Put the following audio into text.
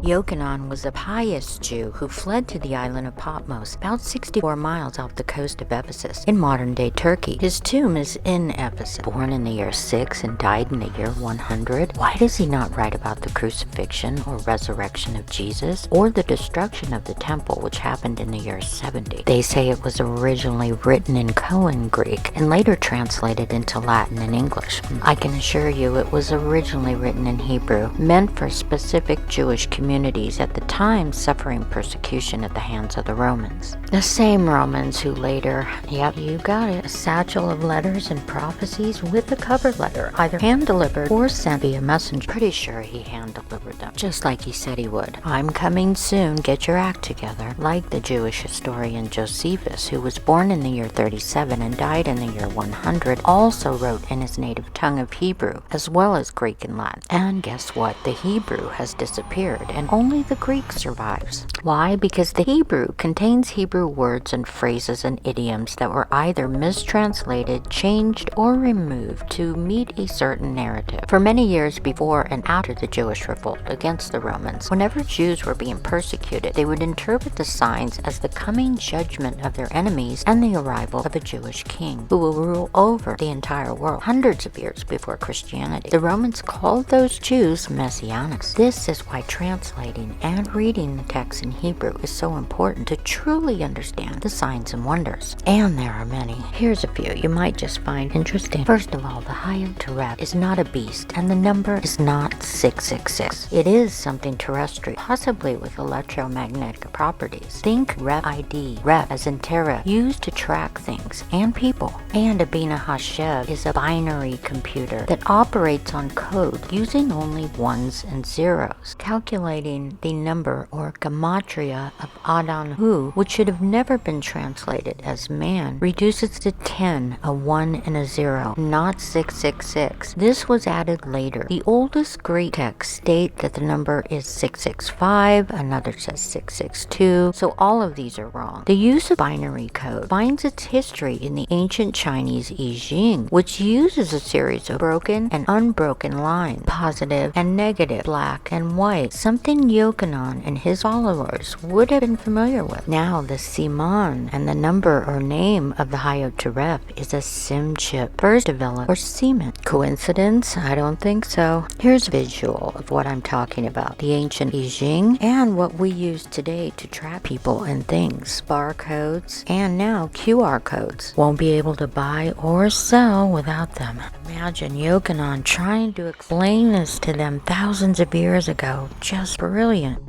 Yochanan was a pious Jew who fled to the island of Patmos, about 64 miles off the coast of Ephesus, in modern-day Turkey. His tomb is in Ephesus. Born in the year 6 and died in the year 100, why does he not write about the crucifixion or resurrection of Jesus, or the destruction of the temple, which happened in the year 70? They say it was originally written in Koine Greek and later translated into Latin and English. I can assure you it was originally written in Hebrew, meant for specific Jewish communities at the time suffering persecution at the hands of the Romans. The same Romans who later, yep, you got it, a satchel of letters and prophecies with a cover letter, either hand-delivered or sent via messenger. Pretty sure he hand-delivered them, just like he said he would. I'm coming soon, get your act together. Like the Jewish historian Josephus, who was born in the year 37 and died in the year 100, also wrote in his native tongue of Hebrew, as well as Greek and Latin. And guess what? The Hebrew has disappeared, and only the Greek survives. Why? Because the Hebrew contains Hebrew words and phrases and idioms that were either mistranslated, changed, or removed to meet a certain narrative. For many years before and after the Jewish revolt against the Romans, whenever Jews were being persecuted, they would interpret the signs as the coming judgment of their enemies and the arrival of a Jewish king who will rule over the entire world. Hundreds of years before Christianity, the Romans called those Jews Messianics. This is why translating and reading the text in Hebrew is so important to truly understand the signs and wonders. And there are many. Here's a few you might just find interesting. First of all, the Hayat Taref is not a beast, and the number is not 666. It is something terrestrial, possibly with electromagnetic properties. Think Rep ID, Rep as in Terra, used to track things and people. And a Bina Hashev is a binary computer that operates on code using only ones and zeros. Calculating the number or gematria of Adonhu, which should have never been translated as man, reduces to 10, a 1 and a 0, not 666. This was added later. The oldest Greek texts state that the number is 665, another says 662, so all of these are wrong. The use of binary code finds its history in the ancient Chinese I Ching, which uses a series of broken and unbroken lines, positive and negative, black and white, something Yochanan and his followers would have been familiar with. Now the Siman and the number or name of the Hayat Taref is a SIM chip, first developed for semen. Coincidence? I don't think so. Here's a visual of what I'm talking about. The ancient I Ching and what we use today to track people and things. Barcodes and now QR codes. Won't be able to buy or sell without them. Imagine Yochanan trying to explain this to them thousands of years ago. Just brilliant.